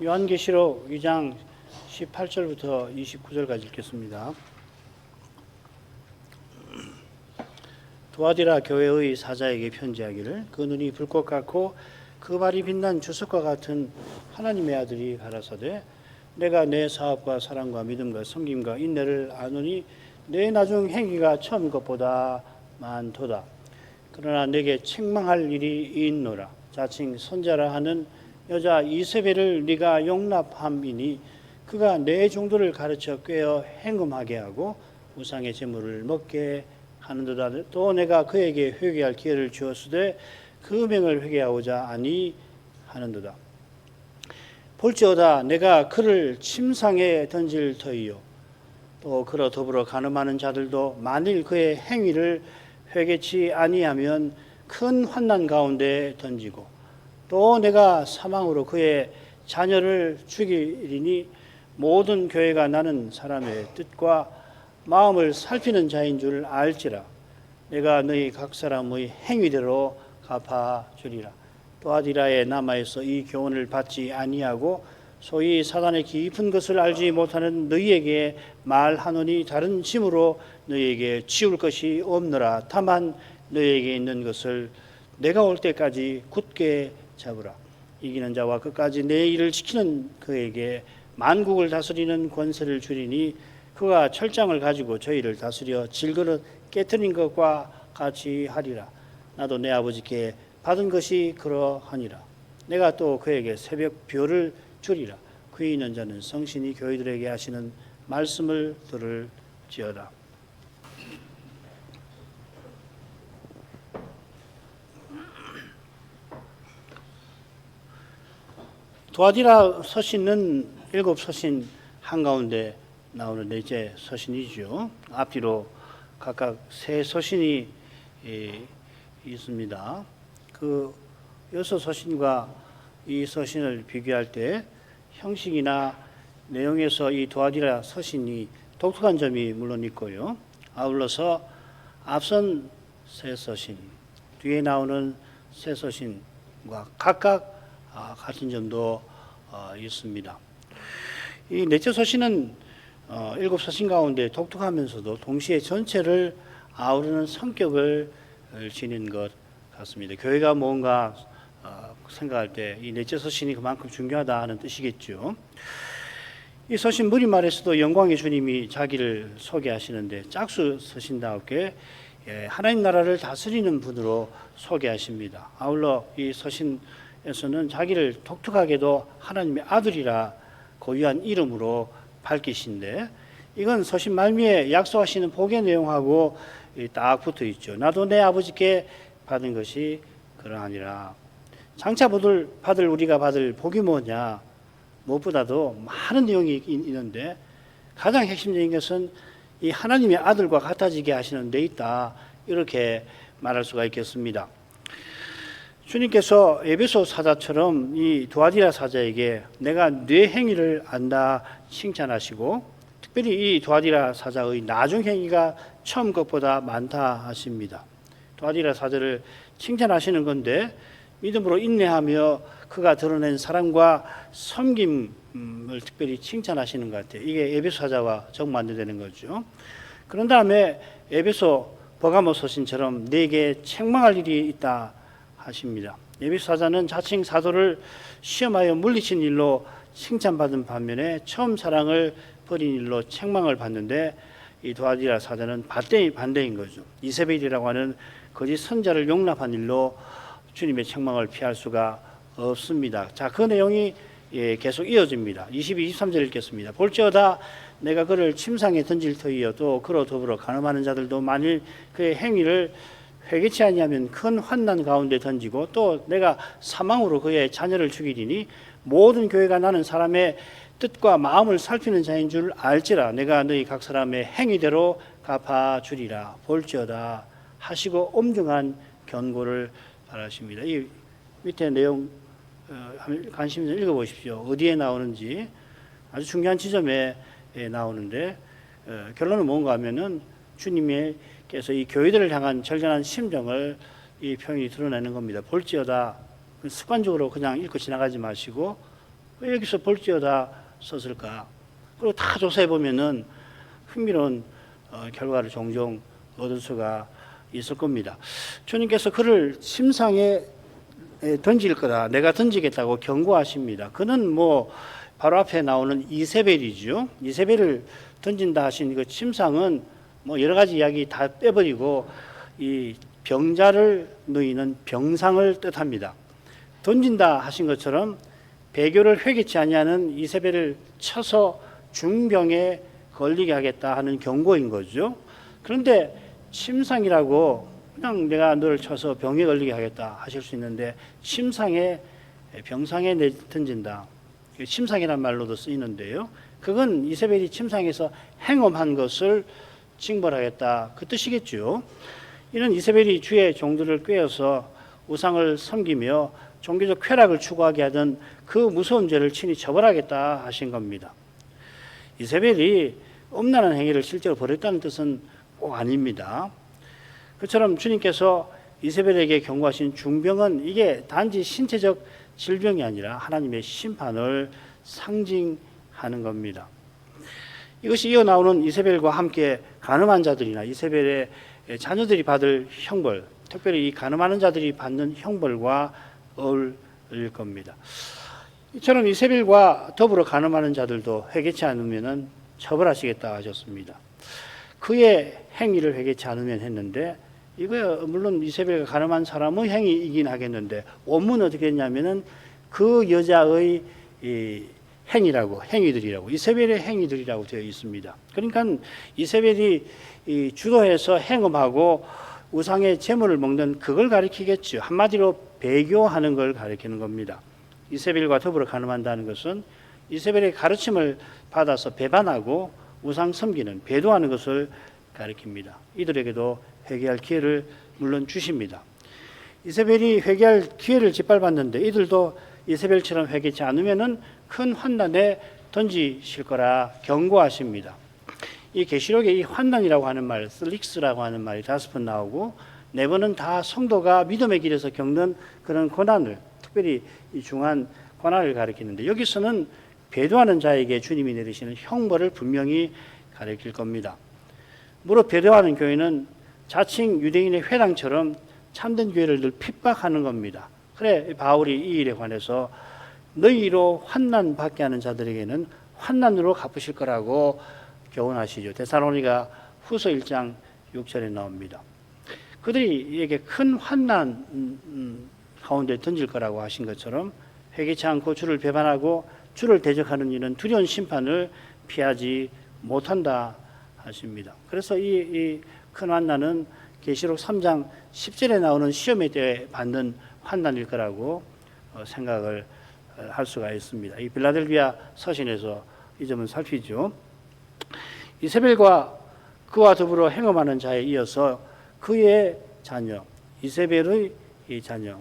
요한계시록 2장 18절부터 29절까지 읽겠습니다. 두아디라 교회의 사자에게 편지하기를, 그 눈이 불꽃 같고 그 발이 빛난 주석과 같은 하나님의 아들이 가라사대, 내가 내 사업과 사랑과 믿음과 섬김과 인내를 아노니 내 나중 행위가 처음 것보다 많도다. 그러나 내게 책망할 일이 있노라. 자칭 선자라 하는 여자 이세벨을 네가 용납함이니 그가 내 종들을 가르쳐 꿰어 행음하게 하고 우상의 제물을 먹게 하는도다. 또 내가 그에게 회개할 기회를 주었으되 그 명을 회개하고자 아니하는도다. 볼지어다 내가 그를 침상에 던질 터이요, 또 그로 더불어 간음하는 자들도 만일 그의 행위를 회개치 아니하면 큰 환난 가운데 던지고, 또 내가 사망으로 그의 자녀를 죽이리니 모든 교회가 나는 사람의 뜻과 마음을 살피는 자인 줄 알지라. 내가 너희 각 사람의 행위대로 갚아주리라. 두아디라에 남아있어 이 교훈을 받지 아니하고 소위 사단의 깊은 것을 알지 못하는 너희에게 말하노니, 다른 짐으로 너희에게 지울 것이 없노라. 다만 너희에게 있는 것을 내가 올 때까지 굳게 잡으라. 이기는 자와 끝까지 내 일을 지키는 그에게 만국을 다스리는 권세를 주리니 그가 철장을 가지고 저희를 다스려 질그릇 깨트린 것과 같이 하리라. 나도 내 아버지께 받은 것이 그러하니라. 내가 또 그에게 새벽 벼를 주리라. 귀 있는 자는 성신이 교회들에게 하시는 말씀을 들을지어다. 두아디라 서신은 7서신 한가운데 나오는 넷째 서신이죠. 앞뒤로 각각 3서신이 있습니다. 그 6서신과 이 서신을 비교할 때 형식이나 내용에서 이 두아디라 서신이 독특한 점이 물론 있고요. 아울러서 앞선 3서신, 뒤에 나오는 3서신과 각각 같은 점도 있습니다. 이 넷째 서신은 7서신 가운데 독특하면서도 동시에 전체를 아우르는 성격을 지닌 것 같습니다. 교회가 뭔가 생각할 때 이 넷째 서신이 그만큼 중요하다 하는 뜻이겠죠. 이 서신 무리말에서도 영광의 주님이 자기를 소개하시는데 짝수 서신다웠게 하나님 나라를 다스리는 분으로 소개하십니다. 아울러 이 서신에서는 자기를 독특하게도 하나님의 아들이라 고유한 이름으로 밝히신데, 이건 서신 말미에 약속하시는 복의 내용하고 딱 붙어 있죠. 나도 내 아버지께 받은 것이 그러하니라. 장차 받을 우리가 받을 복이 뭐냐? 무엇보다도 많은 내용이 있는데 가장 핵심적인 것은 이 하나님의 아들과 같아지게 하시는 데 있다, 이렇게 말할 수가 있겠습니다. 주님께서 에베소 사자처럼 이 두아디라 사자에게 내가 네 행위를 안다 칭찬하시고, 특별히 이 두아디라 사자의 나중 행위가 처음 것보다 많다 하십니다. 두아디라 사자를 칭찬하시는 건데 믿음으로 인내하며 그가 드러낸 사랑과 섬김을 특별히 칭찬하시는 것 같아요. 이게 에베소 사자와 정반대되는 거죠. 그런 다음에 에베소 버가모 서신처럼 네게 책망할 일이 있다 하십니다. 에베소 사자는 자칭 사도를 시험하여 물리친 일로 칭찬받은 반면에 처음 사랑을 버린 일로 책망을 받는데, 이 두아디라 사자는 반대인 거죠. 이세벨이라고 하는 거짓 선자를 용납한 일로 주님의 책망을 피할 수가 없습니다. 자, 그 내용이 계속 이어집니다. 22, 23절 읽겠습니다. 볼지어다 내가 그를 침상에 던질 터이요, 또 그로 더불어 간음하는 자들도 만일 그의 행위를 회개치 아니하면 큰 환난 가운데 던지고, 또 내가 사망으로 그의 자녀를 죽이리니 모든 교회가 나는 사람의 뜻과 마음을 살피는 자인 줄 알지라. 내가 너희 각 사람의 행위대로 갚아주리라. 볼지어다 하시고 엄중한 경고를 바라십니다. 이 밑에 내용 관심 있는 읽어보십시오. 어디에 나오는지 아주 중요한 지점에 나오는데, 결론은 뭔가 하면은 주님께서 이 교회들을 향한 절절한 심정을 이 표현이 드러내는 겁니다. 볼지어다, 습관적으로 그냥 읽고 지나가지 마시고 왜 여기서 볼지어다 썼을까? 그리고 다 조사해 보면은 흥미로운 결과를 종종 얻을 수가 있을 겁니다. 주님께서 그를 침상에 던질 거다, 내가 던지겠다고 경고하십니다. 그는 뭐 바로 앞에 나오는 이세벨이죠. 이세벨을 던진다 하신 그 침상은 뭐 여러 가지 이야기 다 빼버리고 이 병자를 누이는 병상을 뜻합니다. 던진다 하신 것처럼 배교를 회개치 아니하는 이세벨을 쳐서 중병에 걸리게 하겠다 하는 경고인 거죠. 그런데 침상이라고 그냥 내가 너를 쳐서 병에 걸리게 하겠다 하실 수 있는데 침상에 병상에 던진다. 침상이란 말로도 쓰이는데요. 그건 이세벨이 침상에서 행음한 것을 징벌하겠다 그 뜻이겠죠. 이는 이세벨이 주의 종들을 꾀어서 우상을 섬기며 종교적 쾌락을 추구하게 하던 그 무서운 죄를 친히 처벌하겠다 하신 겁니다. 이세벨이 음란한 행위를 실제로 벌였다는 뜻은 꼭 아닙니다. 그처럼 주님께서 이세벨에게 경고하신 중병은 이게 단지 신체적 질병이 아니라 하나님의 심판을 상징하는 겁니다. 이것이 이어 나오는 이세벨과 함께 가늠한 자들이나 이세벨의 자녀들이 받을 형벌, 특별히 이 가늠하는 자들이 받는 형벌과 어울릴 겁니다. 이처럼 이세벨과 더불어 가늠하는 자들도 회개치 않으면 처벌하시겠다 하셨습니다. 그의 행위를 회개치 않으면 했는데 이거 물론 이세벨과 가늠한 사람의 행위이긴 하겠는데 원문은 어떻게 했냐면은 그 여자의 행위들이라고 이세벨의 행위들이라고 되어 있습니다. 그러니까 이세벨이 주도해서 행음하고 우상의 제물을 먹는 그걸 가리키겠죠. 한마디로 배교하는 걸 가리키는 겁니다. 이세벨과 더불어 가늠한다는 것은 이세벨의 가르침을 받아서 배반하고 우상 섬기는 배도하는 것을 가리킵니다. 이들에게도 회개할 기회를 물론 주십니다. 이세벨이 회개할 기회를 짓밟았는데 이들도 이세벨처럼 회개치 않으면은 큰 환난에 던지실 거라 경고하십니다. 이 계시록에 이 환난이라고 하는 말, 슬릭스라고 하는 말이 5번 나오고 4번은 다 성도가 믿음의 길에서 겪는 그런 고난을, 특별히 이 중한 고난을 가리키는데 여기서는 배도하는 자에게 주님이 내리시는 형벌을 분명히 가리킬 겁니다. 무릇 배도하는 교회는 자칭 유대인의 회당처럼 참된 교회를 늘 핍박하는 겁니다. 그래 바울이 이 일에 관해서 너희로 환난 받게 하는 자들에게는 환난으로 갚으실 거라고 교훈하시죠. 데살로니가 후서 1장 6절에 나옵니다. 그들이 이에게 큰 환난 가운데 던질 거라고 하신 것처럼 회개치 않고 주를 배반하고 주를 대적하는 이는 두려운 심판을 피하지 못한다 하십니다. 그래서 이 큰 환난은 계시록 3장 10절에 나오는 시험에 대해 받는 환난일 거라고 생각을 할 수가 있습니다. 이 빌라델비아 서신에서 이 점은 살피죠. 이세벨과 그와 더불어 행음하는 자에 이어서 그의 자녀, 이세벨의 이 자녀,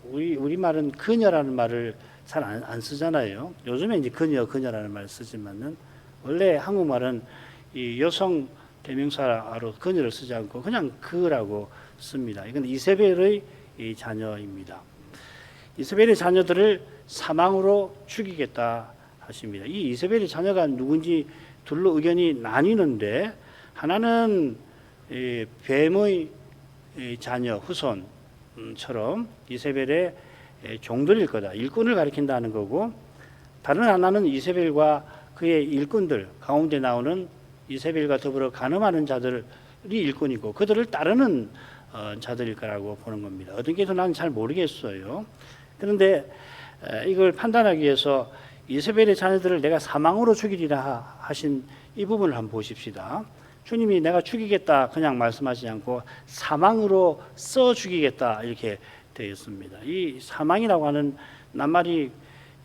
우리 말은 그녀라는 말을 잘 안 쓰잖아요. 요즘에 이제 그녀라는 말을 쓰지만은 원래 한국말은 이 여성 대명사로 그녀를 쓰지 않고 그냥 그라고 씁니다. 이건 이세벨의 이 자녀입니다. 이세벨의 자녀들을 사망으로 죽이겠다 하십니다. 이 이세벨의 자녀가 누군지 둘로 의견이 나뉘는데 하나는 뱀의 자녀 후손처럼 이세벨의 종들일 거다. 일꾼을 가리킨다는 거고 다른 하나는 이세벨과 그의 일꾼들 가운데 나오는 이세벨과 더불어 간음하는 자들이 일꾼이고 그들을 따르는 자들일 거라고 보는 겁니다. 어떤 게 더 나는 잘 모르겠어요. 그런데 이걸 판단하기 위해서 이세벨의 자녀들을 내가 사망으로 죽이리라 하신 이 부분을 한번 보십시다. 주님이 내가 죽이겠다 그냥 말씀하시지 않고 사망으로 써 죽이겠다 이렇게 되어 있습니다. 이 사망이라고 하는 낱말이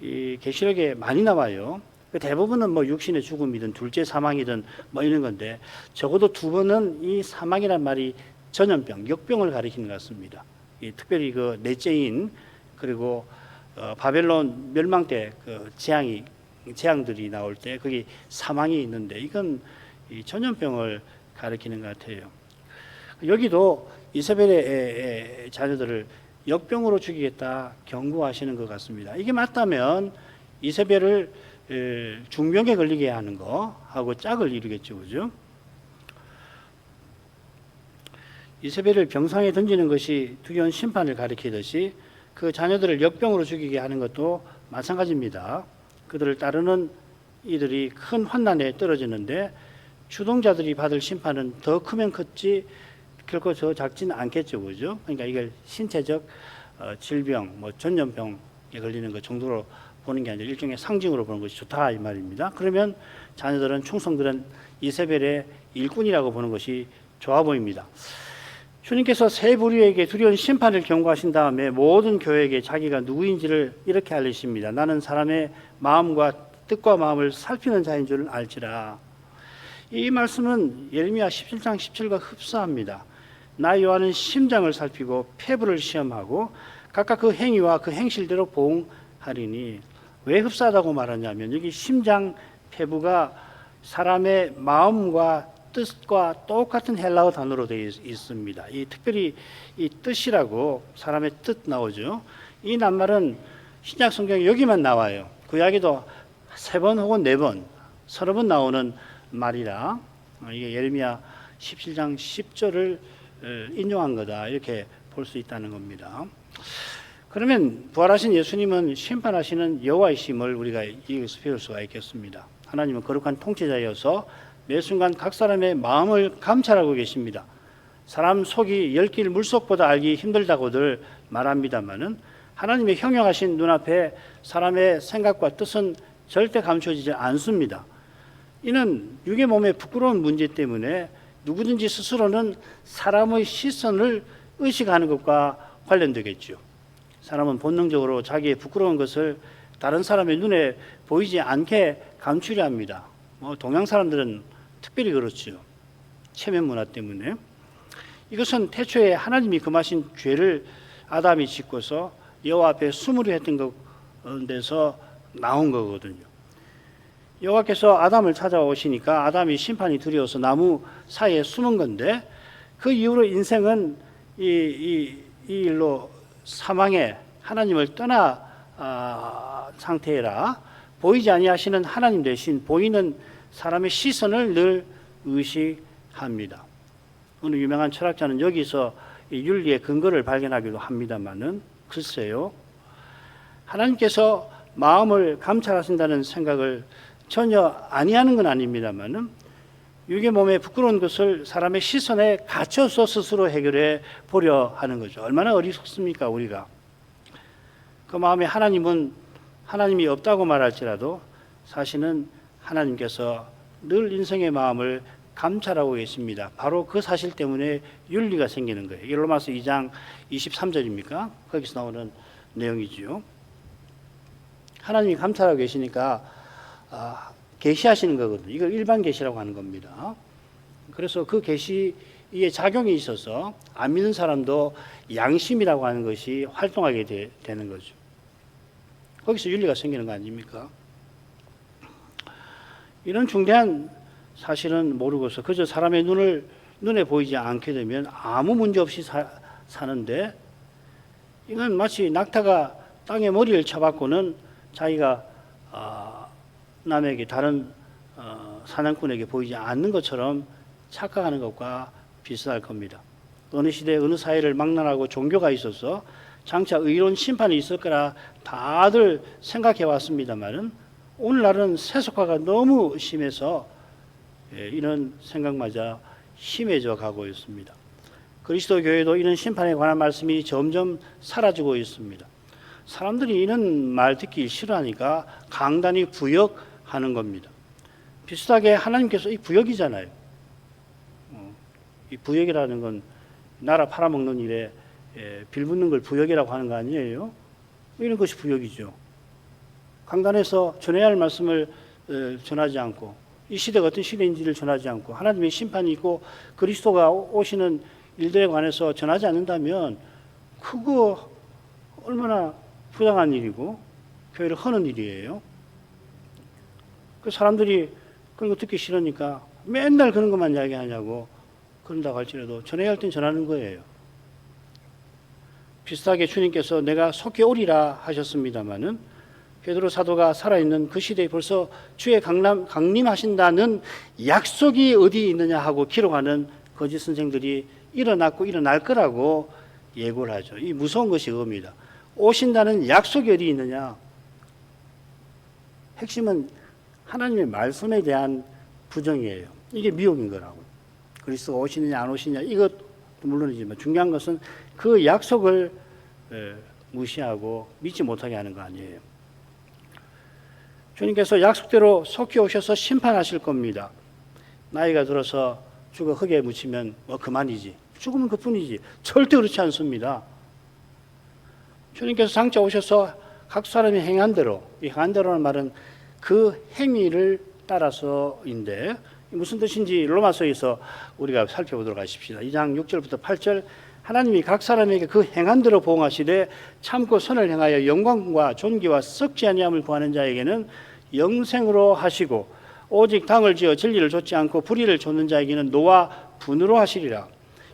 이 계시록에 많이 나와요. 대부분은 뭐 육신의 죽음이든 둘째 사망이든 뭐 이런 건데 적어도 2번은 이 사망이란 말이 전염병, 역병을 가리키는 것 같습니다. 특별히 그 넷째인 그리고 바벨론 멸망 때 그 재앙들이 나올 때 거기 사망이 있는데 이건 이 전염병을 가리키는 것 같아요. 여기도 이세벨의 자녀들을 역병으로 죽이겠다 경고하시는 것 같습니다. 이게 맞다면 이세벨을 중병에 걸리게 하는 거 하고 짝을 이루겠죠, 그죠? 이세벨을 병상에 던지는 것이 두려운 심판을 가리키듯이 그 자녀들을 역병으로 죽이게 하는 것도 마찬가지입니다. 그들을 따르는 이들이 큰 환난에 떨어지는데 주동자들이 받을 심판은 더 크면 컸지 결코 더 작지는 않겠죠, 그죠? 그러니까 이걸 신체적 질병, 뭐 전염병에 걸리는 것 정도로 보는 게 아니라 일종의 상징으로 보는 것이 좋다 이 말입니다. 그러면 자녀들은 충성들은 이세벨의 일꾼이라고 보는 것이 좋아 보입니다. 주님께서 세 부류에게 두려운 심판을 경고하신 다음에 모든 교회에게 자기가 누구인지를 이렇게 알리십니다. 나는 사람의 마음과 뜻과 마음을 살피는 자인 줄 알지라. 이 말씀은 예레미야 17장 17과 흡사합니다. 나 여호와는 심장을 살피고 폐부를 시험하고 각각 그 행위와 그 행실대로 보응하리니. 왜 흡사하다고 말하냐면 여기 심장, 폐부가 사람의 마음과 뜻과 똑같은 헬라어 단어로 되어 있습니다. 특별히 이 뜻이라고 사람의 뜻 나오죠. 이 낱말은 신약 성경에 여기만 나와요. 구약에도 3번 혹은 4번, 서너 번 나오는 말이라 이게 예레미야 17장 10절을 인용한 거다 이렇게 볼 수 있다는 겁니다. 그러면 부활하신 예수님은 심판하시는 여호와이심을 우리가 여기서 배울 수가 있겠습니다. 하나님은 거룩한 통치자여서 매 순간 각 사람의 마음을 감찰하고 계십니다. 사람 속이 열길 물속보다 알기 힘들다고들 말합니다마는 하나님의 형용하신 눈앞에 사람의 생각과 뜻은 절대 감춰지지 않습니다. 이는 육의 몸의 부끄러운 문제 때문에 누구든지 스스로는 사람의 시선을 의식하는 것과 관련되겠죠. 사람은 본능적으로 자기의 부끄러운 것을 다른 사람의 눈에 보이지 않게 감추려 합니다. 동양 사람들은 특별히 그렇죠. 체면 문화 때문에. 이것은 태초에 하나님이 금하신 죄를 아담이 짓고서 여호와 앞에 숨으려 했던 것에서 나온 거거든요. 여호와께서 아담을 찾아오시니까 아담이 심판이 두려워서 나무 사이에 숨은 건데 그 이후로 인생은 이 일로 사망에 하나님을 떠나 상태라 보이지 아니하시는 하나님 대신 보이는 사람의 시선을 늘 의식합니다. 어느 유명한 철학자는 여기서 윤리의 근거를 발견하기도 합니다마는 글쎄요, 하나님께서 마음을 감찰하신다는 생각을 전혀 아니하는 건 아닙니다만은 육의 몸에 부끄러운 것을 사람의 시선에 갇혀서 스스로 해결해 보려 하는 거죠. 얼마나 어리석습니까, 우리가. 그 마음에 하나님이 없다고 말할지라도 사실은 하나님께서 늘 인생의 마음을 감찰하고 계십니다. 바로 그 사실 때문에 윤리가 생기는 거예요. 로마서 2장 23절입니까? 거기서 나오는 내용이지요. 하나님이 감찰하고 계시니까 계시하시는 거거든요. 이걸 일반 계시라고 하는 겁니다. 그래서 그 계시의 작용이 있어서 안 믿는 사람도 양심이라고 하는 것이 활동하게 되는 거죠. 거기서 윤리가 생기는 거 아닙니까? 이런 중대한 사실은 모르고서 그저 사람의 눈에 보이지 않게 되면 아무 문제 없이 사는데 이건 마치 낙타가 땅에 머리를 쳐박고는 자기가 남에게 다른 사냥꾼에게 보이지 않는 것처럼 착각하는 것과 비슷할 겁니다. 어느 시대 어느 사회를 막론하고 종교가 있어서 장차 의로운 심판이 있을 거라 다들 생각해 왔습니다만은 오늘날은 세속화가 너무 심해서 이런 생각마저 심해져 가고 있습니다. 그리스도 교회도 이런 심판에 관한 말씀이 점점 사라지고 있습니다. 사람들이 이런 말 듣기 싫어하니까 강단이 부역하는 겁니다. 비슷하게 하나님께서 이 부역이잖아요. 이 부역이라는 건 나라 팔아먹는 일에 빌붙는 걸 부역이라고 하는 거 아니에요? 이런 것이 부역이죠. 강단에서 전해야 할 말씀을 전하지 않고 이 시대가 어떤 시대인지를 전하지 않고 하나님의 심판이 있고 그리스도가 오시는 일들에 관해서 전하지 않는다면 그거 얼마나 부당한 일이고 교회를 허는 일이에요. 그 사람들이 그런 거 듣기 싫으니까 맨날 그런 것만 이야기하냐고 그런다고 할지라도 전해야 할 땐 전하는 거예요. 비슷하게 주님께서 내가 속히 오리라 하셨습니다마는 베드로 사도가 살아있는 그 시대에 벌써 주의 강림하신다는 약속이 어디 있느냐 하고 기록하는 거짓 선생들이 일어났고 일어날 거라고 예고를 하죠. 이 무서운 것이 그겁니다. 오신다는 약속이 어디 있느냐? 핵심은 하나님의 말씀에 대한 부정이에요. 이게 미혹인 거라고. 그리스도가 오시느냐 안 오시느냐 이것도 물론이지만 중요한 것은 그 약속을 무시하고 믿지 못하게 하는 거 아니에요. 주님께서 약속대로 속히 오셔서 심판하실 겁니다. 나이가 들어서 죽어 흙에 묻히면 뭐 그만이지. 죽으면 그뿐이지. 절대 그렇지 않습니다. 주님께서 장차 오셔서 각 사람이 행한 대로, 이 행한 대로라는 말은 그 행위를 따라서인데 무슨 뜻인지 로마서에서 우리가 살펴보도록 하십시다. 2장 6절부터 8절 하나님이 각 사람에게 그 행한 대로 보응하시되 참고 선을 행하여 영광과 존귀와 썩지 아니함을 구하는 자에게는 영생으로 하시고 오직 당을 지어 진리를 좇지 않고 불의를 좇는 자에게는 노와 분으로 하시리라.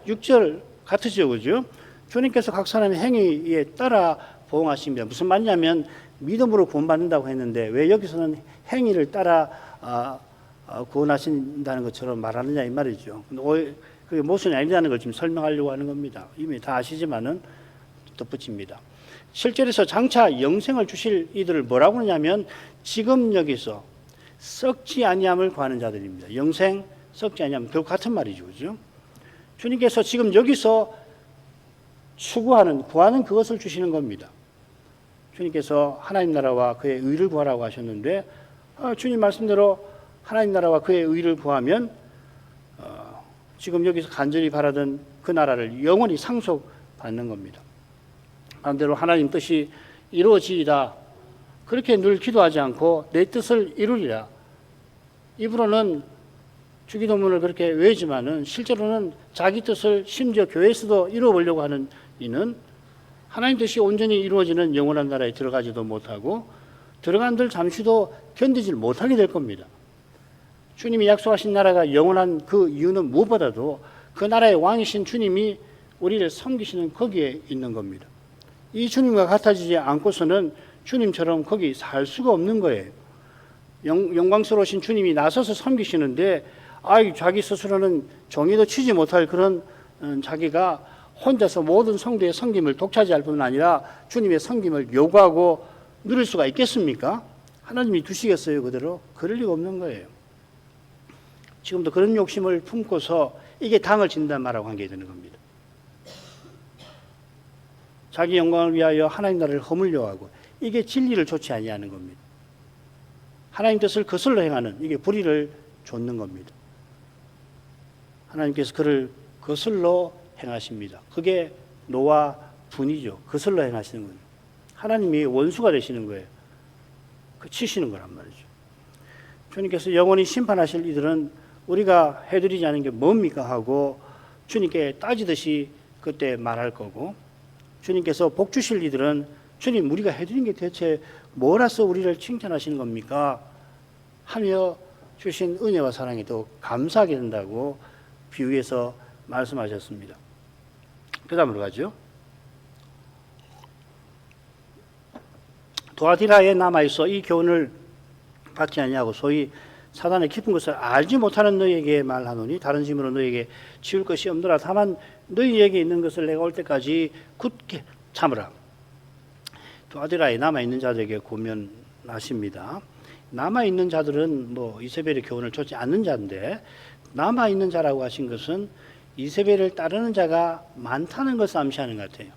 6절 같으죠, 그죠? 주님께서 각 사람의 행위에 따라 보응하십니다. 무슨 말이냐면 믿음으로 구원받는다고 했는데 왜 여기서는 행위를 따라 구원하신다는 것처럼 말하느냐 이 말이죠. 그게 모순이 아니라는 걸 지금 설명하려고 하는 겁니다. 이미 다 아시지만은 덧붙입니다. 실제로서 장차 영생을 주실 이들을 뭐라고 하냐면 지금 여기서 썩지 아니함을 구하는 자들입니다. 영생, 썩지 아니함 결국 같은 말이죠, 그죠? 주님께서 지금 여기서 추구하는, 구하는 그것을 주시는 겁니다. 주님께서 하나님 나라와 그의 의를 구하라고 하셨는데 주님 말씀대로 하나님 나라와 그의 의를 구하면 지금 여기서 간절히 바라던 그 나라를 영원히 상속받는 겁니다. 반대로 하나님 뜻이 이루어지이다. 그렇게 늘 기도하지 않고 내 뜻을 이루리라. 입으로는 주기도문을 그렇게 외우지만은 실제로는 자기 뜻을 심지어 교회에서도 이루어보려고 하는 이는 하나님 뜻이 온전히 이루어지는 영원한 나라에 들어가지도 못하고 들어간들 잠시도 견디질 못하게 될 겁니다. 주님이 약속하신 나라가 영원한 그 이유는 무엇보다도 그 나라의 왕이신 주님이 우리를 섬기시는 거기에 있는 겁니다. 이 주님과 같아지지 않고서는 주님처럼 거기 살 수가 없는 거예요. 영광스러우신 주님이 나서서 섬기시는데 자기 스스로는 종이도 치지 못할 그런 자기가 혼자서 모든 성도의 섬김을 독차지할 뿐만 아니라 주님의 섬김을 요구하고 누릴 수가 있겠습니까? 하나님이 두시겠어요, 그대로? 그럴 리가 없는 거예요. 지금도 그런 욕심을 품고서 이게 당을 진단 말하고 관계되는 겁니다. 자기 영광을 위하여 하나님 나라를 허물려 하고 이게 진리를 좋지 아니하는 겁니다. 하나님 뜻을 거슬러 행하는 이게 불의를 좇는 겁니다. 하나님께서 그를 거슬러 행하십니다. 그게 노와 분이죠. 거슬러 행하시는 거예요. 하나님이 원수가 되시는 거예요. 그 치시는 거란 말이죠. 주님께서 영원히 심판하실 이들은 우리가 해드리지 않은 게 뭡니까 하고 주님께 따지듯이 그때 말할 거고 주님께서 복 주실 이들은 주님 우리가 해드린 게 대체 뭐라서 우리를 칭찬하시는 겁니까? 하며 주신 은혜와 사랑에 더 감사하게 된다고 비유해서 말씀하셨습니다. 그 다음으로 가죠. 두아디라에 남아있어 이 교훈을 받지 아니하고 소위 사단의 깊은 것을 알지 못하는 너희에게 말하노니 다른 짐으로 너희에게 지울 것이 없노라. 다만 너희에게 있는 것을 내가 올 때까지 굳게 참으라. 두아디라에 남아있는 자들에게 고면하십니다. 남아있는 자들은 이세벨의 교훈을 좇지 않는 자인데 남아있는 자라고 하신 것은 이세벨을 따르는 자가 많다는 것을 암시하는 것 같아요.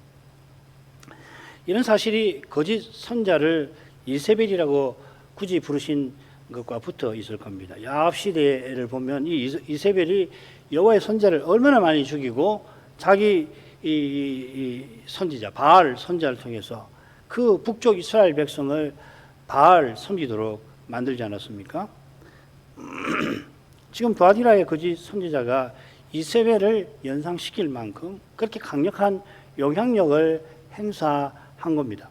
이런 사실이 거짓 선자를 이세벨이라고 굳이 부르신 것과 붙어 있을 겁니다. 야합 시대를 보면 이 이세벨이 여호와의 선자를 얼마나 많이 죽이고 자기 이 선지자 바알 선자를 통해서 그 북쪽 이스라엘 백성을 바알 섬기도록 만들지 않았습니까? 지금 두아디라의 거짓 선지자가 이세벨을 연상시킬 만큼 그렇게 강력한 영향력을 행사한 겁니다.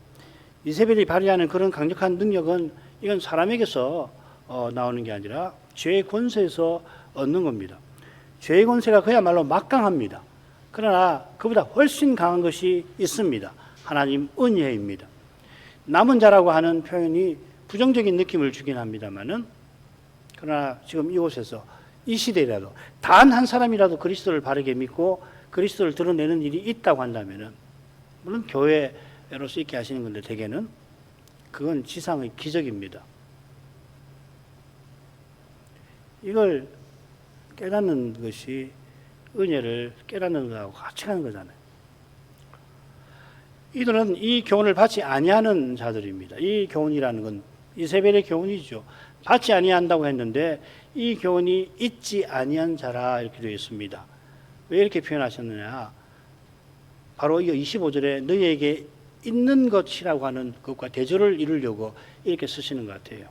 이세벨이 발휘하는 그런 강력한 능력은 이건 사람에게서 나오는 게 아니라 죄의 권세에서 얻는 겁니다. 죄의 권세가 그야말로 막강합니다. 그러나 그보다 훨씬 강한 것이 있습니다. 하나님 은혜입니다. 남은 자라고 하는 표현이 부정적인 느낌을 주긴 합니다만은, 그러나 지금 이곳에서 이 시대라도 단 한 사람이라도 그리스도를 바르게 믿고 그리스도를 드러내는 일이 있다고 한다면은, 물론 교회로서 있게 하시는 건데 대개는 그건 지상의 기적입니다. 이걸 깨닫는 것이 은혜를 깨닫는 것하고 같이 가는 거잖아요. 이들은 이 교훈을 받지 아니하는 자들입니다. 이 교훈이라는 건 이세벨의 교훈이죠. 받지 아니한다고 했는데 이 교훈이 있지 아니한 자라 이렇게 되어 있습니다. 왜 이렇게 표현하셨느냐? 바로 이 25절에 너희에게 있는 것이라고 하는 것과 대조를 이루려고 이렇게 쓰시는 것 같아요.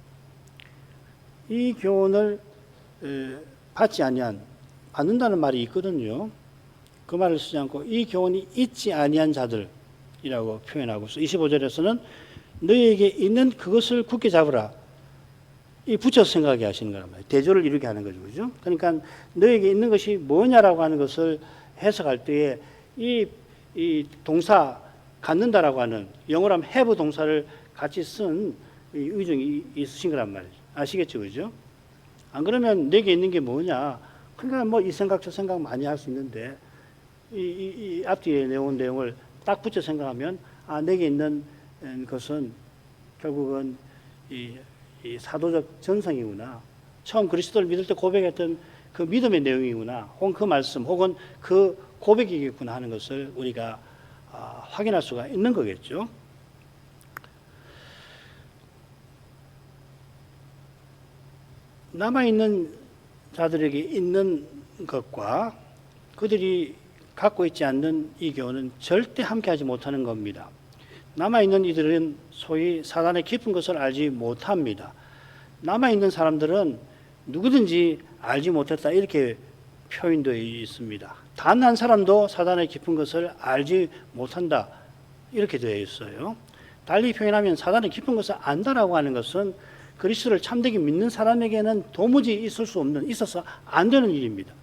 이 교훈을 받지 아니한, 받는다는 말이 있거든요. 그 말을 쓰지 않고 이 교훈이 있지 아니한 자들이라고 표현하고 25절에서는 너희에게 있는 그것을 굳게 잡으라. 이 붙여서 생각하게 하시는 거란 말이에요. 대조를 이루게 하는 거죠. 그죠? 그러니까 너희에게 있는 것이 뭐냐라고 하는 것을 해석할 때에 이 동사 갖는다라고 하는 영어로 하면 have 동사를 같이 쓴 의중이 있으신 거란 말이죠. 아시겠죠? 그죠? 안 그러면 내게 있는 게 뭐냐? 그러니까 뭐 이 생각 저 생각 많이 할 수 있는데 이 앞뒤에 내용을 딱 붙여 생각하면 내게 있는 것은 결국은 이 사도적 전성이구나. 처음 그리스도를 믿을 때 고백했던 그 믿음의 내용이구나. 혹은 그 말씀 혹은 그 고백이겠구나 하는 것을 우리가 확인할 수가 있는 거겠죠. 남아있는 자들에게 있는 것과 그들이 갖고 있지 않는 이 교훈은 절대 함께하지 못하는 겁니다. 남아있는 이들은 소위 사단의 깊은 것을 알지 못합니다. 남아있는 사람들은 누구든지 알지 못했다 이렇게 표현되어 있습니다. 단 한 사람도 사단의 깊은 것을 알지 못한다 이렇게 되어 있어요. 달리 표현하면 사단의 깊은 것을 안다라고 하는 것은 그리스도를 참되게 믿는 사람에게는 도무지 있어서 안 되는 일입니다.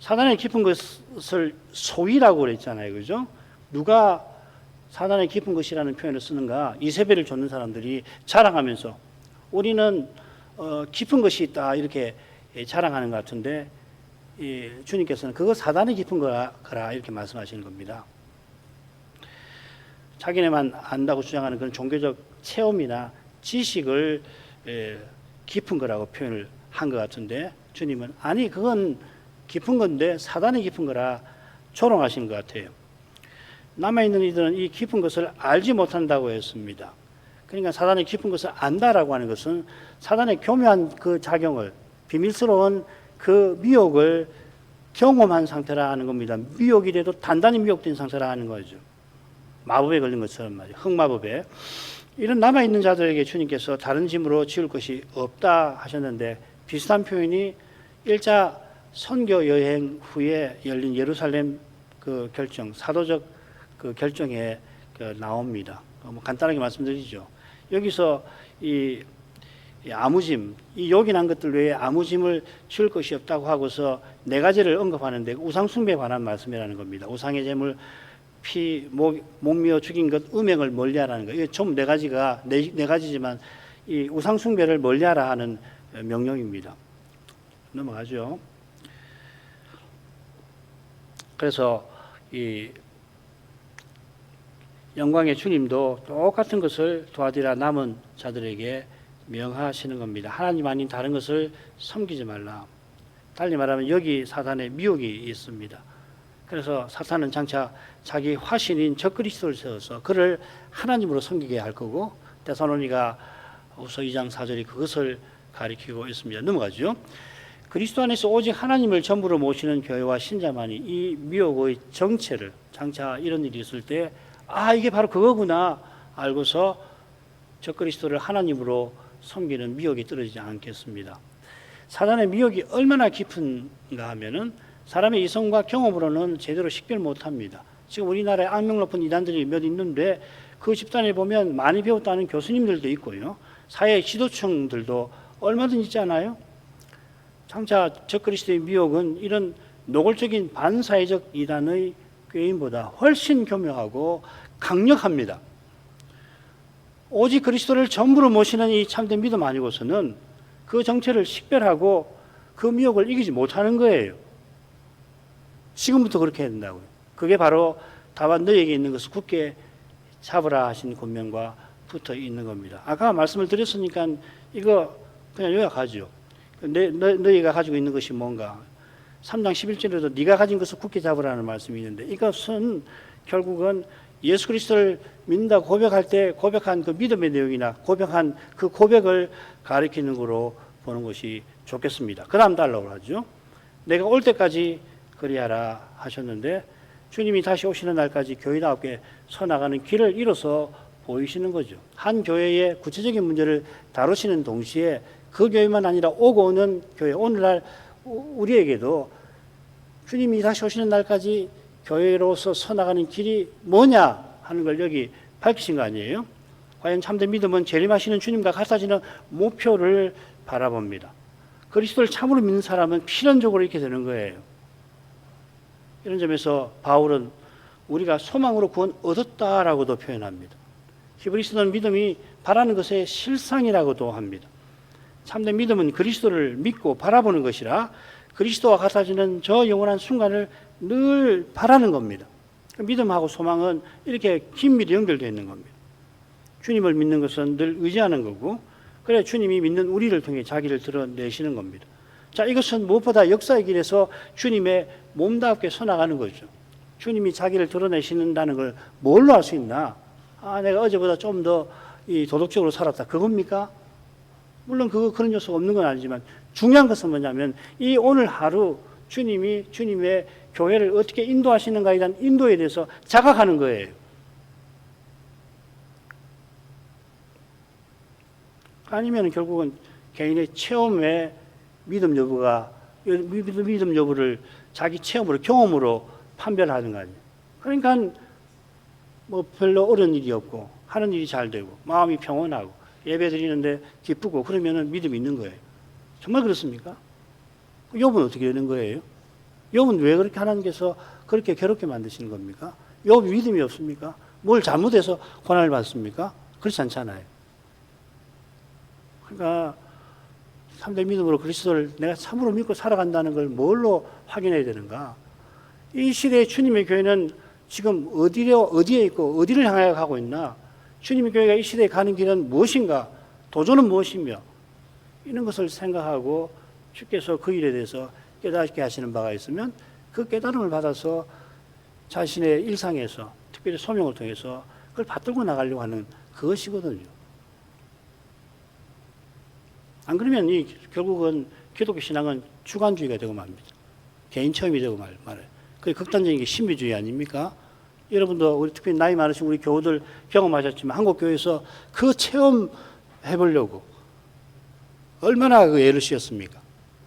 사단의 깊은 것을 소위라고 그랬잖아요. 그죠? 누가 사단의 깊은 것이라는 표현을 쓰는가? 이세벨을 좇는 사람들이 자랑하면서 우리는 깊은 것이 있다 이렇게 자랑하는 것 같은데 주님께서는 그거 사단의 깊은 거라 이렇게 말씀하시는 겁니다. 자기네만 안다고 주장하는 그런 종교적 체험이나 지식을 깊은 거라고 표현을 한 것 같은데 주님은 아니 그건 깊은 건데 사단이 깊은 거라 조롱하시는 것 같아요. 남아있는 이들은 이 깊은 것을 알지 못한다고 했습니다. 그러니까 사단의 깊은 것을 안다라고 하는 것은 사단의 교묘한 그 작용을 비밀스러운 그 미혹을 경험한 상태라 하는 겁니다. 미혹이라도 단단히 미혹된 상태라 하는 거죠. 마법에 걸린 것처럼 말이에요. 흑마법에. 이런 남아있는 자들에게 주님께서 다른 짐으로 지울 것이 없다 하셨는데 비슷한 표현이 1차 선교 여행 후에 열린 예루살렘 그 결정, 사도적 그 결정에 나옵니다. 뭐 간단하게 말씀드리죠. 여기서 이 아무짐, 이 요긴한 것들 외에 아무짐을 지울 것이 없다고 하고서 네 가지를 언급하는데 우상숭배에 관한 말씀이라는 겁니다. 우상의 제물, 목미어 죽인 것, 음행을 멀리하라는 거. 이게 좀 네 가지지만 이 우상숭배를 멀리하라 하는 명령입니다. 넘어가죠. 그래서 이 영광의 주님도 똑같은 것을 도와드리라 남은 자들에게 명하시는 겁니다. 하나님 아닌 다른 것을 섬기지 말라. 달리 말하면 여기 사단의 미혹이 있습니다. 그래서 사탄은 장차 자기 화신인 적그리스도를 세워서 그를 하나님으로 섬기게 할 거고 데살로니가후서 2장 4절이 그것을 가리키고 있습니다. 넘어가죠. 그리스도 안에서 오직 하나님을 전부로 모시는 교회와 신자만이 이 미혹의 정체를 장차 이런 일이 있을 때 이게 바로 그거구나 알고서 적그리스도를 하나님으로 섬기는 미혹이 떨어지지 않겠습니다. 사단의 미혹이 얼마나 깊은가 하면은 사람의 이성과 경험으로는 제대로 식별 못합니다. 지금 우리나라에 악명 높은 이단들이 몇 있는데 그 집단에 보면 많이 배웠다는 교수님들도 있고요. 사회 지도층들도 얼마든지 있잖아요. 장차 적그리스도의 미혹은 이런 노골적인 반사회적 이단의 교인보다 훨씬 교묘하고 강력합니다. 오직 그리스도를 전부로 모시는 이 참된 믿음 아니고서는 그 정체를 식별하고 그 미혹을 이기지 못하는 거예요. 지금부터 그렇게 해야 된다고요. 그게 바로 다만 너에게 있는 것을 굳게 잡으라 하신 권면과 붙어 있는 겁니다. 아까 말씀을 드렸으니까 이거 그냥 요약하죠. 너희가 가지고 있는 것이 뭔가. 3장 11절에도 네가 가진 것을 굳게 잡으라는 말씀이 있는데 이것은 결국은 예수 그리스도를 믿는다고 고백할 때 고백한 그 믿음의 내용이나 고백한 그 고백을 가리키는 거로 보는 것이 좋겠습니다. 그 다음 달라고 하죠. 내가 올 때까지 그리하라 하셨는데 주님이 다시 오시는 날까지 교회답게 서나가는 길을 이뤄서 보이시는 거죠. 한 교회의 구체적인 문제를 다루시는 동시에 그 교회만 아니라 오고 오는 교회, 오늘날 우리에게도 주님이 다시 오시는 날까지 교회로서 서나가는 길이 뭐냐 하는 걸 여기 밝히신 거 아니에요? 과연 참된 믿음은 재림하시는 주님과 같아지는 목표를 바라봅니다. 그리스도를 참으로 믿는 사람은 필연적으로 이렇게 되는 거예요. 이런 점에서 바울은 우리가 소망으로 구원 얻었다라고도 표현합니다. 히브리서는 믿음이 바라는 것의 실상이라고도 합니다. 참된 믿음은 그리스도를 믿고 바라보는 것이라 그리스도와 같아지는 저 영원한 순간을 늘 바라는 겁니다. 믿음하고 소망은 이렇게 긴밀히 연결되어 있는 겁니다. 주님을 믿는 것은 늘 의지하는 거고 그래 주님이 믿는 우리를 통해 자기를 드러내시는 겁니다. 자, 이것은 무엇보다 역사의 길에서 주님의 몸답게 서나가는 거죠. 주님이 자기를 드러내시는다는 걸 뭘로 알 수 있나? 내가 어제보다 좀 더 도덕적으로 살았다. 그겁니까? 물론 그런 요소가 없는 건 아니지만 중요한 것은 뭐냐면 이 오늘 하루 주님이 주님의 교회를 어떻게 인도하시는가에 대한 인도에 대해서 자각하는 거예요. 아니면 결국은 개인의 체험의 믿음 여부를 자기 체험으로 경험으로 판별하는 거 아니에요. 그러니까 뭐 별로 어려운 일이 없고 하는 일이 잘 되고 마음이 평온하고 예배 드리는데 기쁘고 그러면은 믿음이 있는 거예요. 정말 그렇습니까? 욥은 어떻게 되는 거예요? 욥은 왜 그렇게 하나님께서 그렇게 괴롭게 만드시는 겁니까? 욥이 믿음이 없습니까? 뭘 잘못해서 고난을 받습니까? 그렇지 않잖아요. 그러니까 참된 믿음으로 그리스도를 내가 참으로 믿고 살아간다는 걸 뭘로 확인해야 되는가? 이 시대의 주님의 교회는 지금 어디에 있고 어디를 향해 가고 있나? 주님의 교회가 이 시대에 가는 길은 무엇인가? 도전은 무엇이며? 이런 것을 생각하고 주께서 그 일에 대해서 깨닫게 하시는 바가 있으면 그 깨달음을 받아서 자신의 일상에서 특별히 소명을 통해서 그걸 받들고 나가려고 하는 그것이거든요. 안 그러면 결국은 기독교 신앙은 주관주의가 되고 말입니다. 개인 체험이 되고 말아요. 그게 극단적인 게 신비주의 아닙니까? 여러분도 우리 특히 나이 많으신 우리 교우들 경험하셨지만 한국 교회에서 그 체험 해보려고 얼마나 그 애를 쓰였습니까?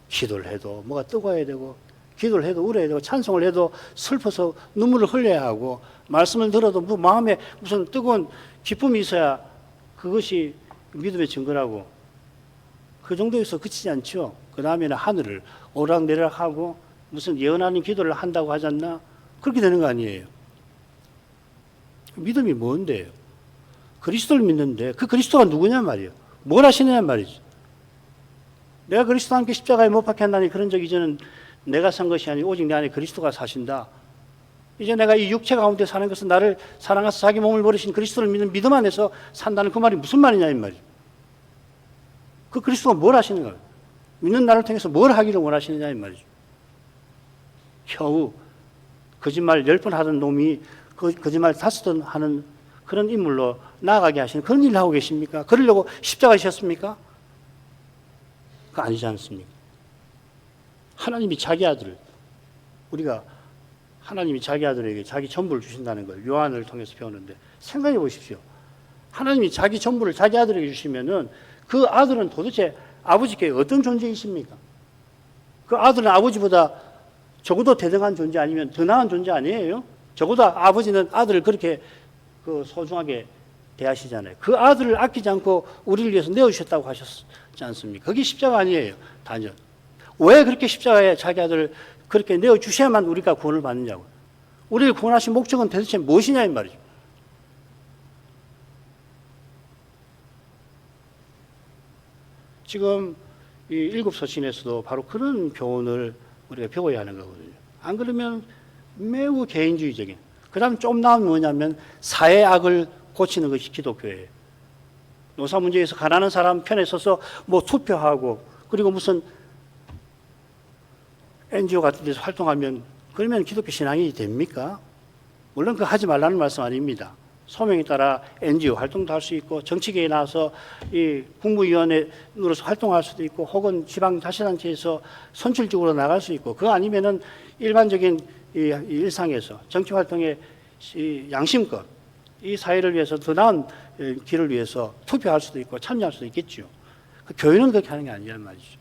기도를 해도 뭐가 뜨거워야 되고 기도를 해도 울어야 되고 찬송을 해도 슬퍼서 눈물을 흘려야 하고 말씀을 들어도 마음에 무슨 뜨거운 기쁨이 있어야 그것이 믿음의 증거라고 그 정도에서 그치지 않죠. 그 다음에는 하늘을 오락내락하고 무슨 예언하는 기도를 한다고 하지 않나? 그렇게 되는 거 아니에요. 믿음이 뭔데요? 그리스도를 믿는데 그 그리스도가 누구냐 말이에요. 뭘 하시느냐 말이죠. 내가 그리스도와 함께 십자가에 못 박혀 한다니 그런 적 이제는 내가 산 것이 아니고 오직 내 안에 그리스도가 사신다. 이제 내가 이 육체 가운데 사는 것은 나를 사랑하사 자기 몸을 버리신 그리스도를 믿는 믿음 안에서 산다는 그 말이 무슨 말이냐 이 말이죠. 그 그리스도가 뭘 하시는 거예요? 믿는 나를 통해서 뭘 하기를 원하시느냐 이 말이죠. 겨우 거짓말 10번 하던 놈이 거짓말 5번 하는 그런 인물로 나아가게 하시는 그런 일을 하고 계십니까? 그러려고 십자가 지셨습니까? 그거 아니지 않습니까? 하나님이 자기 아들을 우리가 하나님이 자기 아들에게 자기 전부를 주신다는 걸 요한을 통해서 배우는데 생각해 보십시오. 하나님이 자기 전부를 자기 아들에게 주시면은 그 아들은 도대체 아버지께 어떤 존재이십니까? 그 아들은 아버지보다 적어도 대등한 존재 아니면 더 나은 존재 아니에요? 적어도 아버지는 아들을 그렇게 소중하게 대하시잖아요. 그 아들을 아끼지 않고 우리를 위해서 내어주셨다고 하셨지 않습니까? 그게 십자가 아니에요. 단연. 왜 그렇게 십자가에 자기 아들을 그렇게 내어주셔야만 우리가 구원을 받느냐고. 우리를 구원하신 목적은 도대체 무엇이냐 이 말이죠. 지금 이 일곱 서신에서도 바로 그런 교훈을 우리가 배워야 하는 거거든요. 안 그러면 매우 개인주의적인. 그다음 좀 나은 뭐냐면 사회 악을 고치는 것이 기독교예요. 노사 문제에서 가난한 사람 편에 서서 뭐 투표하고 그리고 무슨 NGO 같은 데서 활동하면 그러면 기독교 신앙이 됩니까? 물론 그거 하지 말라는 말씀 아닙니다. 소명에 따라 NGO 활동도 할 수 있고 정치계에 나와서 이 국무위원회로서 활동할 수도 있고 혹은 지방자치단체에서 선출직으로 나갈 수 있고 그거 아니면은 일반적인 이 일상에서 정치 활동의 이 양심껏 이 사회를 위해서 더 나은 길을 위해서 투표할 수도 있고 참여할 수도 있겠죠. 그 교회는 그렇게 하는 게 아니란 말이죠.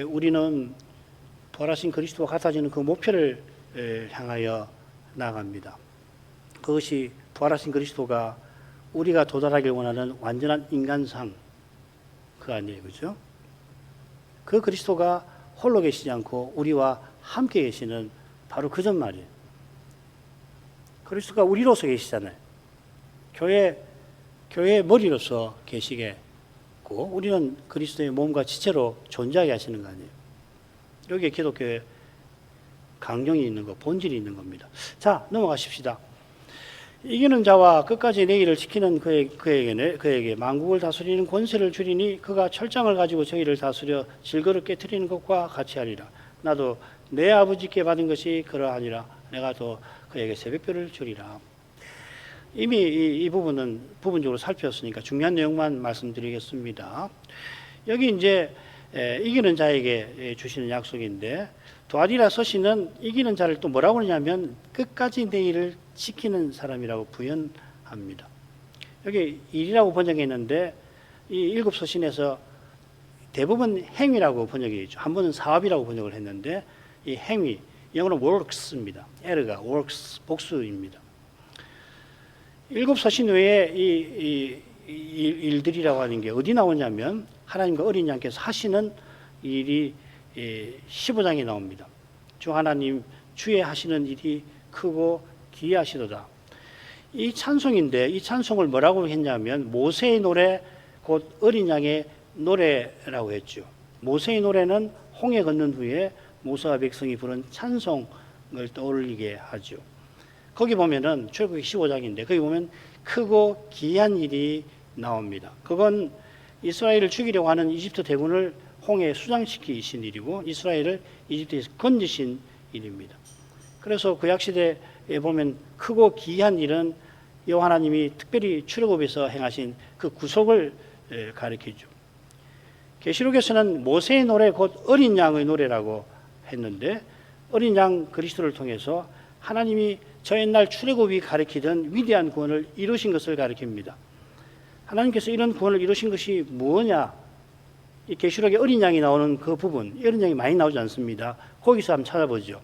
우리는 부활하신 그리스도와 같아지는 그 목표를 향하여 나아갑니다. 그것이 부활하신 그리스도가 우리가 도달하길 원하는 완전한 인간상 그 아니에요, 그죠? 그 그리스도가 홀로 계시지 않고 우리와 함께 계시는 바로 그 점 말이에요. 그리스도가 우리로서 계시잖아요. 교회의 머리로서 계시게 우리는 그리스도의 몸과 지체로 존재하게 하시는 거 아니에요. 여기에 기독교의 강령이 있는 거, 본질이 있는 겁니다. 자, 넘어가십시다. 이기는 자와 끝까지 내 일을 지키는 그에게 만국을 다스리는 권세를 주리니 그가 철장을 가지고 저희를 다스려 질거를 깨트리는 것과 같이 하리라. 나도 내 아버지께 받은 것이 그러하니라. 내가 또 그에게 새벽별을 주리라. 이미 이 부분은 부분적으로 살폈으니까 중요한 내용만 말씀드리겠습니다. 여기 이제 이기는 자에게 주시는 약속인데 도아디라 서신은 이기는 자를 또 뭐라고 그러냐면 끝까지 내 일을 지키는 사람이라고 부연합니다. 여기 일이라고 번역했는데 이 일곱 서신에서 대부분 행위라고 번역이 있죠. 한 번은 사업이라고 번역을 했는데 이 행위, 영어로 works입니다. 에르가 works, 복수입니다. 일곱 서신 외에 이 일들이라고 하는 게 어디 나오냐면 하나님과 어린 양께서 하시는 일이 15장에 나옵니다. 주 하나님 주의 하시는 일이 크고 기이하시도다. 이 찬송인데 이 찬송을 뭐라고 했냐면 모세의 노래 곧 어린 양의 노래라고 했죠. 모세의 노래는 홍해 건넌 후에 모세와 백성이 부른 찬송을 떠올리게 하죠. 거기 보면은 출애굽기 15장인데 거기 보면 크고 기이한 일이 나옵니다. 그건 이스라엘을 죽이려고 하는 이집트 대군을 홍해에 수장시키신 일이고 이스라엘을 이집트에서 건지신 일입니다. 그래서 구약시대에 보면 크고 기이한 일은 여호와 하나님이 특별히 출애굽에서 행하신 그 구속을 가리키죠. 계시록에서는 모세의 노래 곧 어린 양의 노래라고 했는데 어린 양 그리스도를 통해서 하나님이 저 옛날 출애굽이 가리키던 위대한 구원을 이루신 것을 가리킵니다. 하나님께서 이런 구원을 이루신 것이 뭐냐? 이 계시록에 어린 양이 나오는 그 부분, 어린 양이 많이 나오지 않습니다. 거기서 한번 찾아보죠.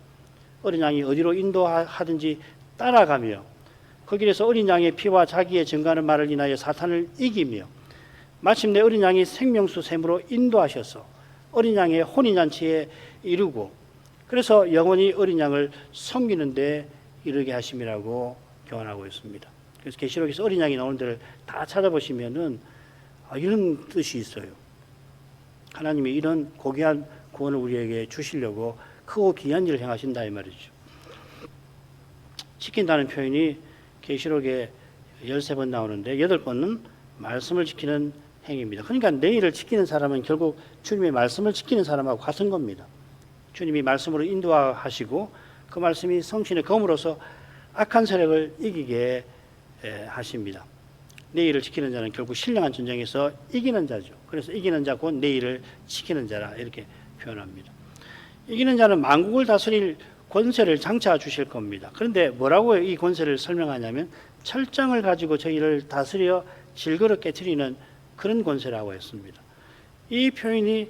어린 양이 어디로 인도하든지 따라가며 거기에서 어린 양의 피와 자기의 증거하는 말을 인하여 사탄을 이기며 마침내 어린 양이 생명수 샘으로 인도하셔서 어린 양의 혼인잔치에 이르고 그래서 영원히 어린 양을 섬기는 데 이르게 하심이라고 교환하고 있습니다. 그래서 계시록에서 어린 양이 나오는 데를 다 찾아보시면은 이런 뜻이 있어요. 하나님이 이런 고귀한 구원을 우리에게 주시려고 크고 귀한 일을 행하신다 이 말이죠. 지킨다는 표현이 계시록에 13번 나오는데 8번은 말씀을 지키는 행위입니다. 그러니까 내 일을 지키는 사람은 결국 주님의 말씀을 지키는 사람하고 같은 겁니다. 주님이 말씀으로 인도하시고 그 말씀이 성신의 검으로서 악한 세력을 이기게 하십니다. 내 일을 지키는 자는 결국 신령한 전쟁에서 이기는 자죠. 그래서 이기는 자 곧 내 일을 지키는 자라 이렇게 표현합니다. 이기는 자는 만국을 다스릴 권세를 장차 주실 겁니다. 그런데 뭐라고 이 권세를 설명하냐면 철장을 가지고 저희를 다스려 질그릇 깨트리는 그런 권세라고 했습니다. 이 표현이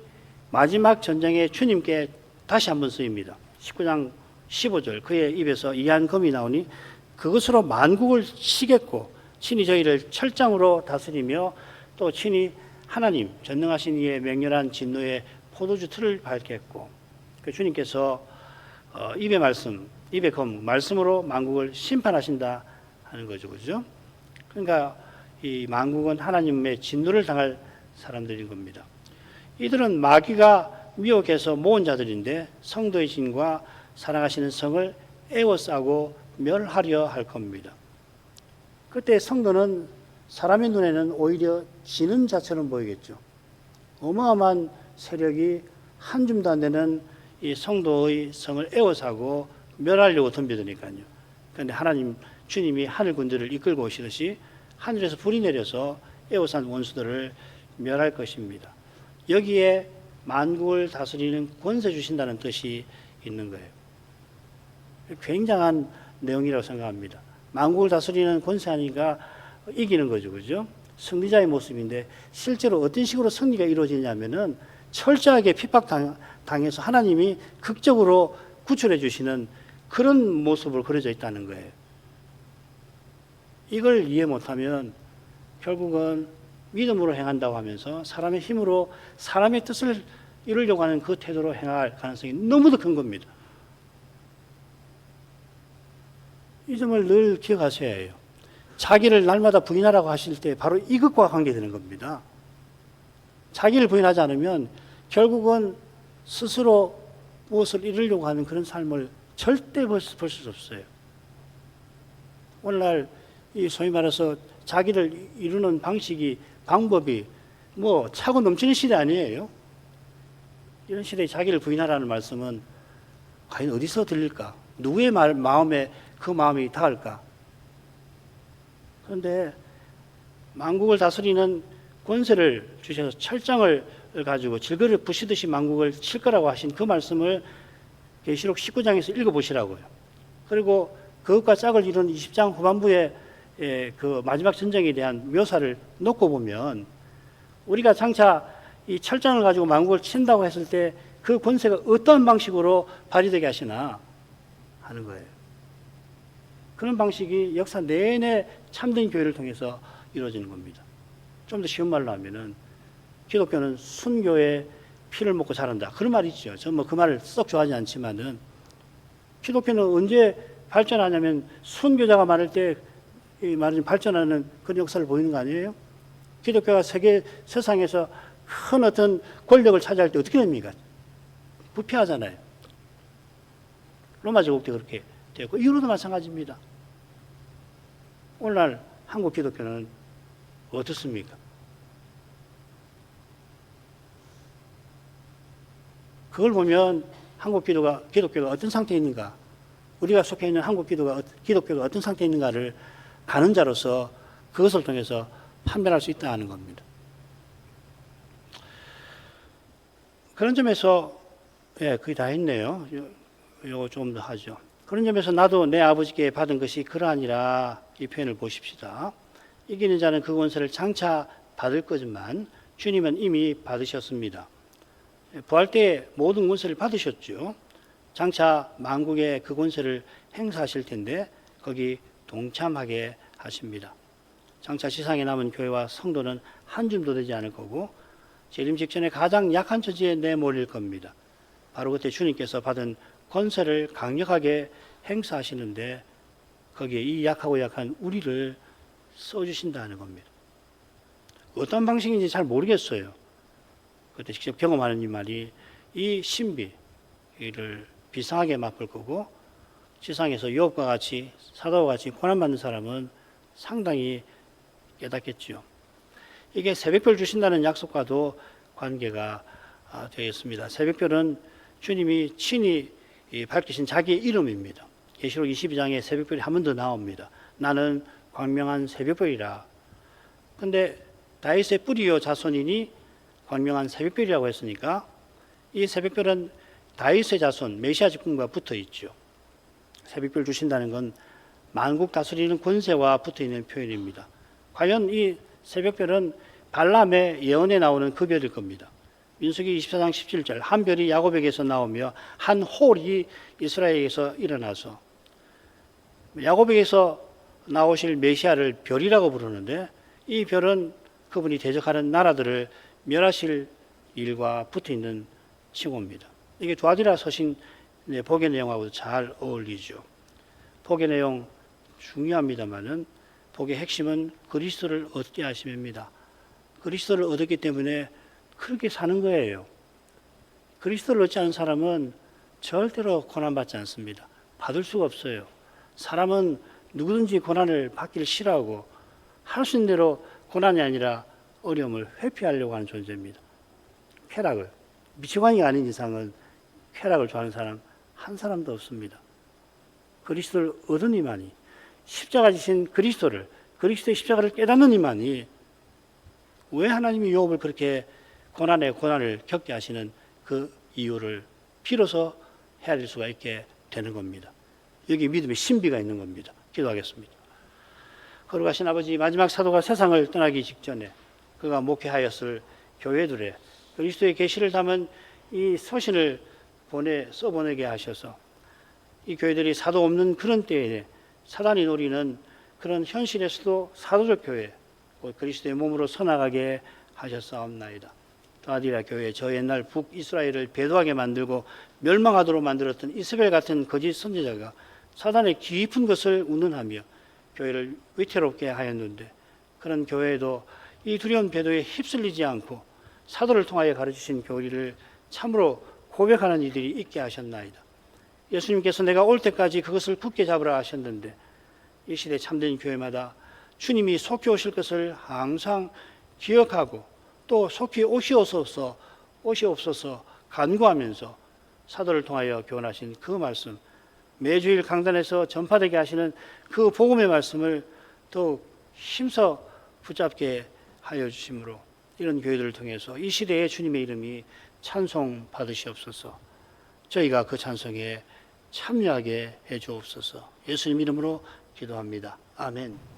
마지막 전쟁에 주님께 다시 한번 쓰입니다. 19장 15절 그의 입에서 이한 검이 나오니 그것으로 만국을 치겠고 친히 저희를 철장으로 다스리며 또 친히 하나님 전능하신 이의 맹렬한 진노의 포도주 틀을 밟겠고 그 주님께서 입의 말씀, 입의 검, 말씀으로 만국을 심판하신다 하는 거죠, 그죠? 그러니까 이 만국은 하나님의 진노를 당할 사람들인 겁니다. 이들은 마귀가 미혹해서 모은 자들인데 성도의 진과 사랑하시는 성을 에워싸고 멸하려 할 겁니다. 그때 성도는 사람의 눈에는 오히려 지는 자처럼 보이겠죠. 어마어마한 세력이 한 줌도 안 되는 이 성도의 성을 에워싸고 멸하려고 덤벼드니까요. 그런데 하나님, 주님이 하늘 군대를 이끌고 오시듯이 하늘에서 불이 내려서 에워싼 원수들을 멸할 것입니다. 여기에 만국을 다스리는 권세 주신다는 뜻이 있는 거예요. 굉장한 내용이라고 생각합니다. 만국을 다스리는 권세 하니까 이기는 거죠, 그죠? 승리자의 모습인데 실제로 어떤 식으로 승리가 이루어지냐면은 철저하게 핍박당해서 하나님이 극적으로 구출해 주시는 그런 모습으로 그려져 있다는 거예요. 이걸 이해 못하면 결국은 믿음으로 행한다고 하면서 사람의 힘으로 사람의 뜻을 이루려고 하는 그 태도로 행할 가능성이 너무도 큰 겁니다. 이 점을 늘 기억하셔야 해요. 자기를 날마다 부인하라고 하실 때 바로 이것과 관계되는 겁니다. 자기를 부인하지 않으면 결국은 스스로 무엇을 이루려고 하는 그런 삶을 절대 볼 수 없어요. 오늘날 이 소위 말해서 자기를 이루는 방법이 뭐 차고 넘치는 시대 아니에요. 이런 시대에 자기를 부인하라는 말씀은 과연 어디서 들릴까? 누구의 마음에 그 마음이 닿을까? 그런데 만국을 다스리는 권세를 주셔서 철장을 가지고 질그릇 부시듯이 만국을 칠 거라고 하신 그 말씀을 계시록 19장에서 읽어보시라고요. 그리고 그것과 짝을 이룬 20장 후반부에 그 마지막 전쟁에 대한 묘사를 놓고 보면 우리가 장차 이 철장을 가지고 만국을 친다고 했을 때 그 권세가 어떤 방식으로 발휘되게 하시나 하는 거예요. 그런 방식이 역사 내내 참된 교회를 통해서 이루어지는 겁니다. 좀 더 쉬운 말로 하면은 기독교는 순교의 피를 먹고 자란다. 그런 말이 있죠. 저는 뭐 그 말을 썩 좋아하지 않지만은 기독교는 언제 발전하냐면 순교자가 많을 때 말하자면 발전하는 그런 역사를 보이는 거 아니에요? 기독교가 세상에서 큰 어떤 권력을 차지할 때 어떻게 됩니까? 부패하잖아요. 로마 제국 때 그렇게 되고 이후로도 마찬가지입니다. 오늘날 한국 기독교는 어떻습니까? 그걸 보면 한국 기독교가 어떤 상태에 있는가, 우리가 속해 있는 한국 기독교가 어떤 상태에 있는가를 가는 자로서 그것을 통해서 판별할 수 있다는 겁니다. 그런 점에서 거의 다 했네요. 요거 조금 더 하죠. 그런 점에서 나도 내 아버지께 받은 것이 그러하니라 이 표현을 보십시다. 이기는 자는 그 권세를 장차 받을 거지만 주님은 이미 받으셨습니다. 부활 때 모든 권세를 받으셨죠. 장차 만국의 그 권세를 행사하실 텐데 거기 동참하게 하십니다. 장차 지상에 남은 교회와 성도는 한 줌도 되지 않을 거고 재림 직전에 가장 약한 처지에 내몰릴 겁니다. 바로 그때 주님께서 받은 권세를 강력하게 행사하시는데 거기에 이 약하고 약한 우리를 써주신다는 겁니다. 어떤 방식인지 잘 모르겠어요. 그때 직접 경험하는 이 말이 이 신비를 비상하게 맛볼 거고 지상에서 유업과 같이 사도와 같이 고난받는 사람은 상당히 깨닫겠죠. 이게 새벽별 주신다는 약속과도 관계가 되어 있습니다. 새벽별은 주님이 친히 밝히신 자기의 이름입니다. 계시록 22장에 새벽별이 한 번 더 나옵니다. 나는 광명한 새벽별이라. 근데 다윗의 뿌리요 자손이니 광명한 새벽별이라고 했으니까 이 새벽별은 다윗의 자손 메시아 직분과 붙어 있죠. 새벽별 주신다는 건 만국 다스리는 권세와 붙어 있는 표현입니다. 과연 이 새벽별은 발람의 예언에 나오는 그 별일 겁니다. 민수기 24장 17절 한 별이 야곱에게서 나오며 한 홀이 이스라엘에게서 일어나서 야곱에게서 나오실 메시아를 별이라고 부르는데 이 별은 그분이 대적하는 나라들을 멸하실 일과 붙어 있는 칭호입니다. 이게 두아디라 서신 네, 복의 내용하고도 잘 어울리죠. 복의 내용 중요합니다만은 복의 핵심은 그리스도를 얻게 하심입니다. 그리스도를 얻었기 때문에 그렇게 사는 거예요. 그리스도를 얻지 않은 사람은 절대로 고난받지 않습니다. 받을 수가 없어요. 사람은 누구든지 고난을 받기를 싫어하고 할 수 있는 대로 고난이 아니라 어려움을 회피하려고 하는 존재입니다. 쾌락을, 미치광이 아닌 이상은 쾌락을 좋아하는 사람 한 사람도 없습니다. 그리스도를 얻은 이만이, 십자가 지신 그리스도를, 그리스도의 십자가를 깨닫는 이만이 왜 하나님이 욥을 그렇게 고난에 고난을 겪게 하시는 그 이유를 비로소 헤아릴 수가 있게 되는 겁니다. 여기 믿음의 신비가 있는 겁니다. 기도하겠습니다. 거룩하신 아버지, 마지막 사도가 세상을 떠나기 직전에 그가 목회하였을 교회들에 그리스도의 계시를 담은 이 서신을 써보내게 하셔서 이 교회들이 사도 없는 그런 때에 사단이 노리는 그런 현실에서도 사도적 교회, 그리스도의 몸으로 서나가게 하셨사옵나이다. 두아디라 교회, 저 옛날 북이스라엘을 배도하게 만들고 멸망하도록 만들었던 이스벨 같은 거짓 선지자가 사단의 깊은 것을 운운하며 교회를 위태롭게 하였는데, 그런 교회에도 이 두려운 배도에 휩쓸리지 않고 사도를 통하여 가르치신 교리를 참으로 고백하는 이들이 있게 하셨나이다. 예수님께서 내가 올 때까지 그것을 굳게 잡으라 하셨는데, 이 시대 참된 교회마다 주님이 속히 오실 것을 항상 기억하고 또 속히 오시옵소서 간구하면서 사도를 통하여 교훈하신 그 말씀, 매주일 강단에서 전파되게 하시는 그 복음의 말씀을 더욱 힘써 붙잡게 하여 주심으로 이런 교회들을 통해서 이 시대에 주님의 이름이 찬송 받으시옵소서. 저희가 그 찬송에 참여하게 해 주옵소서. 예수님 이름으로 기도합니다. 아멘.